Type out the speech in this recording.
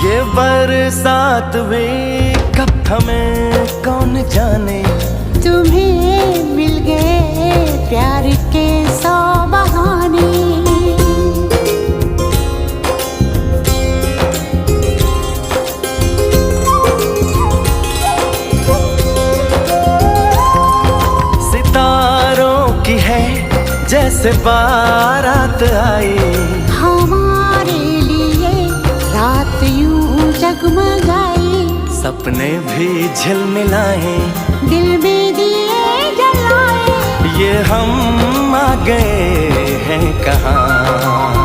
ये बरसात भी कब थमे कौन जाने, तुम्हें मिल गए प्यार के 100 बहाने। सितारों की है जैसे बारात आई, हमारे लिए रात यूं जगमगाई। सपने भी झिलमिलाए, दिल में दिए जलाए। ये हम आ गए हैं कहाँ।